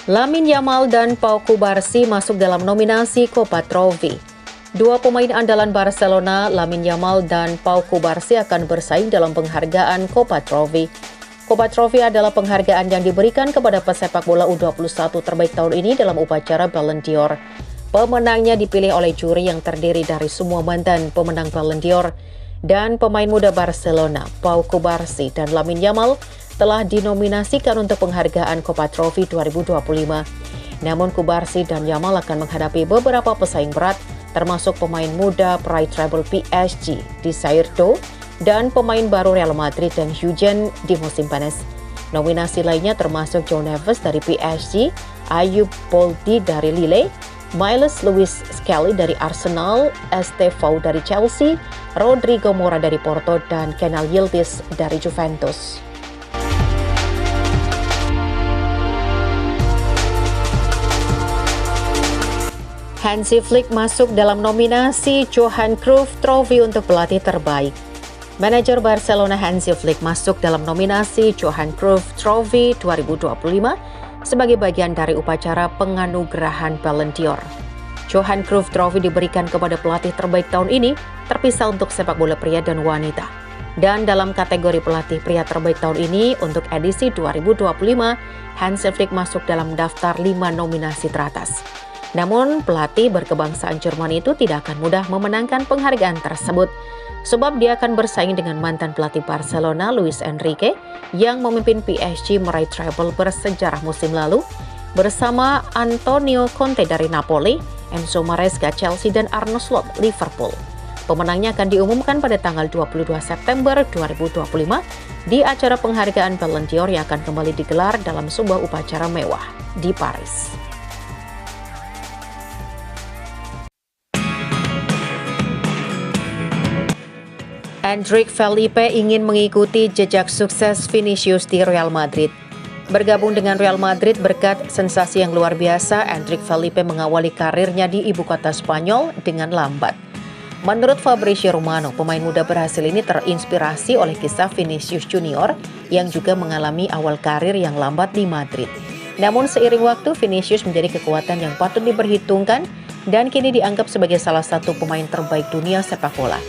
Lamine Yamal dan Pau Cubarsí masuk dalam nominasi Copa Trophy. Dua pemain andalan Barcelona, Lamine Yamal dan Pau Cubarsí akan bersaing dalam penghargaan Copa Trophy. Copa Trophy adalah penghargaan yang diberikan kepada pesepak bola U21 terbaik tahun ini dalam upacara Ballon d'Or. Pemenangnya dipilih oleh juri yang terdiri dari semua mantan pemenang Ballon d'Or dan pemain muda Barcelona, Pau Cubarsí dan Lamine Yamal telah dinominasikan untuk penghargaan Copa Trophy 2025. Namun Cubarsí dan Yamal akan menghadapi beberapa pesaing berat, termasuk pemain muda peraih treble PSG di Sairto dan pemain baru Real Madrid dan Huijsen di musim panas. Nominasi lainnya termasuk Joe Neves dari PSG, Ayoub Boldi dari Lille, Miles Lewis Skelly dari Arsenal, Estevao dari Chelsea, Rodrigo Moura dari Porto, dan Kenan Yildiz dari Juventus. Hansi Flick masuk dalam nominasi Johan Cruyff Trophy untuk pelatih terbaik. Manajer Barcelona Hansi Flick masuk dalam nominasi Johan Cruyff Trophy 2025 sebagai bagian dari upacara penganugerahan Ballon d'Or. Johan Cruyff Trophy diberikan kepada pelatih terbaik tahun ini, terpisah untuk sepak bola pria dan wanita. Dan dalam kategori pelatih pria terbaik tahun ini untuk edisi 2025, Hansi Flick masuk dalam daftar 5 nominasi teratas. Namun, pelatih berkebangsaan Jerman itu tidak akan mudah memenangkan penghargaan tersebut, sebab dia akan bersaing dengan mantan pelatih Barcelona, Luis Enrique, yang memimpin PSG meraih treble bersejarah musim lalu, bersama Antonio Conte dari Napoli, Enzo Maresca Chelsea, dan Arne Slot Liverpool. Pemenangnya akan diumumkan pada tanggal 22 September 2025 di acara penghargaan Ballon d'Or yang akan kembali digelar dalam sebuah upacara mewah di Paris. Endrick Felipe ingin mengikuti jejak sukses Vinicius di Real Madrid. Bergabung dengan Real Madrid berkat sensasi yang luar biasa, Endrick Felipe mengawali karirnya di ibu kota Spanyol dengan lambat. Menurut Fabrizio Romano, pemain muda berhasil ini terinspirasi oleh kisah Vinicius Junior yang juga mengalami awal karir yang lambat di Madrid. Namun seiring waktu, Vinicius menjadi kekuatan yang patut diperhitungkan dan kini dianggap sebagai salah satu pemain terbaik dunia sepak bola.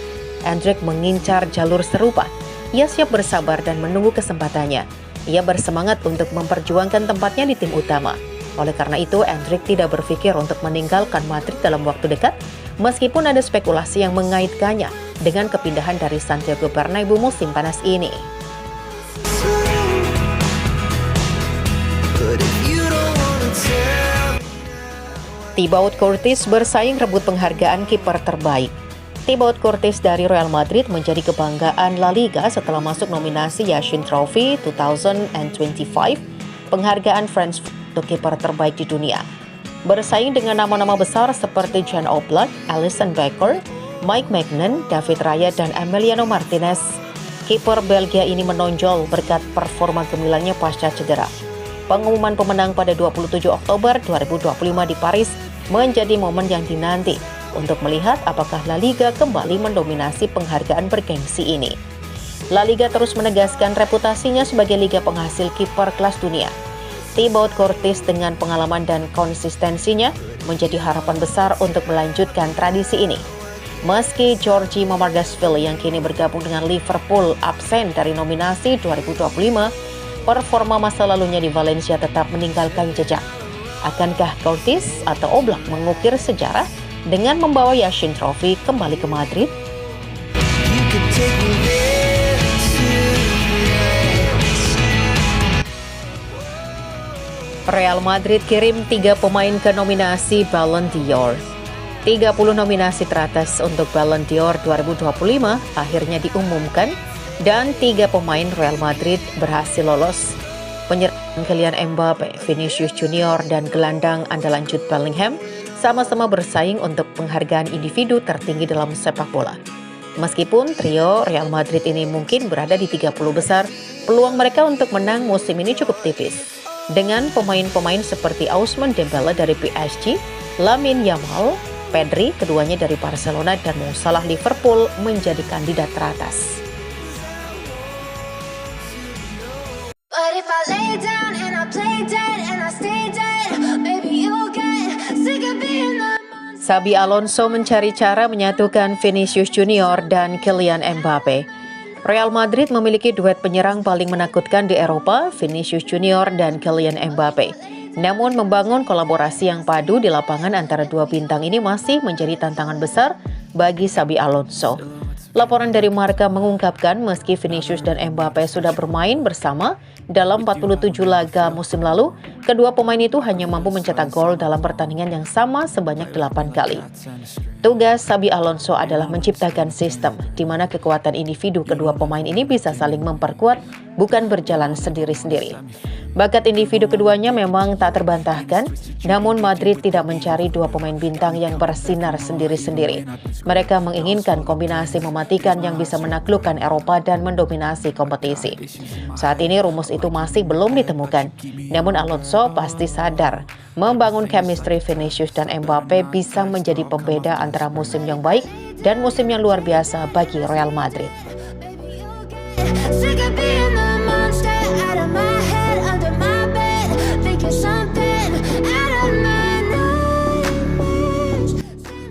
Endrick mengincar jalur serupa. Ia siap bersabar dan menunggu kesempatannya. Ia bersemangat untuk memperjuangkan tempatnya di tim utama. Oleh karena itu, Endrick tidak berpikir untuk meninggalkan Madrid dalam waktu dekat, meskipun ada spekulasi yang mengaitkannya dengan kepindahan dari Santiago Bernabeu musim panas ini. Thibaut Courtois bersaing rebut penghargaan kiper terbaik. Thibaut Courtois dari Real Madrid menjadi kebanggaan La Liga setelah masuk nominasi Yashin Trophy 2025, penghargaan French untuk kiper terbaik di dunia. Bersaing dengan nama-nama besar seperti Jan Oblak, Alisson Becker, Mike Maignan, David Raya, dan Emiliano Martinez. Kiper Belgia ini menonjol berkat performa gemilangnya pasca cedera. Pengumuman pemenang pada 27 Oktober 2025 di Paris menjadi momen yang dinanti untuk melihat apakah La Liga kembali mendominasi penghargaan bergengsi ini. La Liga terus menegaskan reputasinya sebagai liga penghasil kiper kelas dunia. Thibaut Courtois dengan pengalaman dan konsistensinya menjadi harapan besar untuk melanjutkan tradisi ini. Meski Georgi Mamardashvili yang kini bergabung dengan Liverpool absen dari nominasi 2025, performa masa lalunya di Valencia tetap meninggalkan jejak. Akankah Courtois atau Oblak mengukir sejarah dengan membawa Yashin Trophy kembali ke Madrid? Real Madrid kirim 3 pemain ke nominasi Ballon d'Or. 30 nominasi teratas untuk Ballon d'Or 2025 akhirnya diumumkan dan 3 pemain Real Madrid berhasil lolos. Penyerang Kylian Mbappe, Vinicius Junior, dan gelandang andalan Jude Bellingham sama-sama bersaing untuk penghargaan individu tertinggi dalam sepak bola. Meskipun trio Real Madrid ini mungkin berada di 30 besar, peluang mereka untuk menang musim ini cukup tipis. Dengan pemain-pemain seperti Ousmane Dembele dari PSG, Lamine Yamal, Pedri, keduanya dari Barcelona, dan Mo Salah Liverpool menjadi kandidat teratas. But if I lay down and I play dead and I stay dead, Xabi Alonso mencari cara menyatukan Vinicius Junior dan Kylian Mbappe. Real Madrid memiliki duet penyerang paling menakutkan di Eropa, Vinicius Junior dan Kylian Mbappe. Namun membangun kolaborasi yang padu di lapangan antara dua bintang ini masih menjadi tantangan besar bagi Xabi Alonso. Laporan dari Marca mengungkapkan meski Vinicius dan Mbappe sudah bermain bersama dalam 47 laga musim lalu, kedua pemain itu hanya mampu mencetak gol dalam pertandingan yang sama sebanyak 8 kali. Tugas Xabi Alonso adalah menciptakan sistem di mana kekuatan individu kedua pemain ini bisa saling memperkuat, bukan berjalan sendiri-sendiri. Bakat individu keduanya memang tak terbantahkan, namun Madrid tidak mencari dua pemain bintang yang bersinar sendiri-sendiri. Mereka menginginkan kombinasi mematikan yang bisa menaklukkan Eropa dan mendominasi kompetisi. Saat ini rumus itu masih belum ditemukan, namun Alonso pasti sadar membangun chemistry Vinicius dan Mbappe bisa menjadi pembeda antara musim yang baik dan musim yang luar biasa bagi Real Madrid.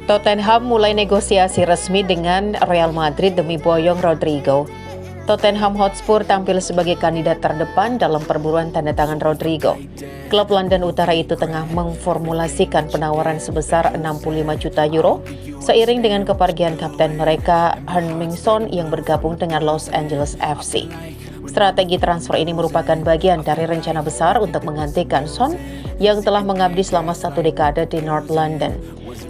Tottenham mulai negosiasi resmi dengan Real Madrid demi boyong Rodrigo. Tottenham Hotspur tampil sebagai kandidat terdepan dalam perburuan tanda tangan Rodrigo. Klub London Utara itu tengah memformulasikan penawaran sebesar 65 juta euro seiring dengan kepergian kapten mereka Heung-min Son yang bergabung dengan Los Angeles FC. Strategi transfer ini merupakan bagian dari rencana besar untuk menggantikan Son yang telah mengabdi selama 1 dekade di North London.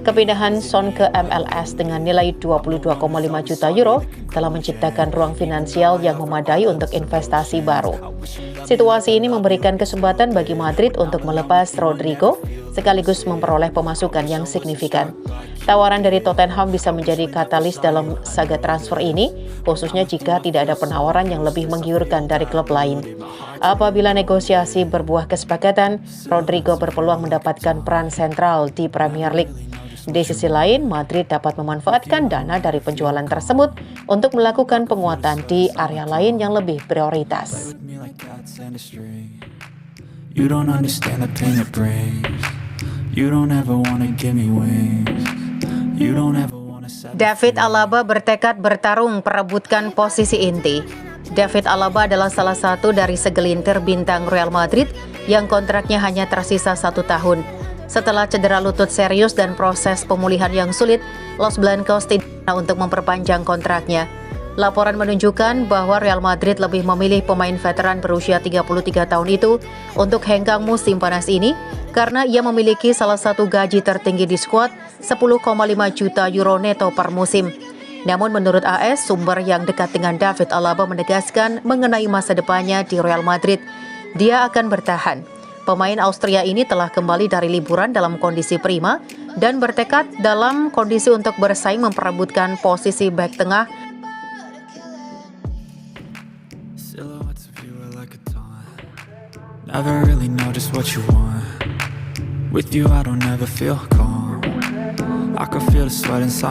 Kepindahan Son ke MLS dengan nilai 22,5 juta euro telah menciptakan ruang finansial yang memadai untuk investasi baru. Situasi ini memberikan kesempatan bagi Madrid untuk melepas Rodrigo sekaligus memperoleh pemasukan yang signifikan. Tawaran dari Tottenham bisa menjadi katalis dalam saga transfer ini, khususnya jika tidak ada penawaran yang lebih menggiurkan dari klub lain. Apabila negosiasi berbuah kesepakatan, Rodrigo berpeluang mendapatkan peran sentral di Premier League. Di sisi lain, Madrid dapat memanfaatkan dana dari penjualan tersebut untuk melakukan penguatan di area lain yang lebih prioritas. You don't understand the pain it brings. You don't ever wanna give me wings. You don't ever wanna. David Alaba bertekad bertarung perebutkan posisi inti. David Alaba adalah salah satu dari segelintir bintang Real Madrid yang kontraknya hanya tersisa 1 tahun. Setelah cedera lutut serius dan proses pemulihan yang sulit, Los Blancos tidak untuk memperpanjang kontraknya. Laporan menunjukkan bahwa Real Madrid lebih memilih pemain veteran berusia 33 tahun itu untuk hengkang musim panas ini karena ia memiliki salah satu gaji tertinggi di skuad, 10,5 juta euro neto per musim. Namun menurut AS, sumber yang dekat dengan David Alaba menegaskan mengenai masa depannya di Real Madrid. Dia akan bertahan. Pemain Austria ini telah kembali dari liburan dalam kondisi prima dan bertekad dalam kondisi untuk bersaing memperebutkan posisi bek tengah. Never really know just what you want. With you I don't ever feel calm. I can feel the sweat inside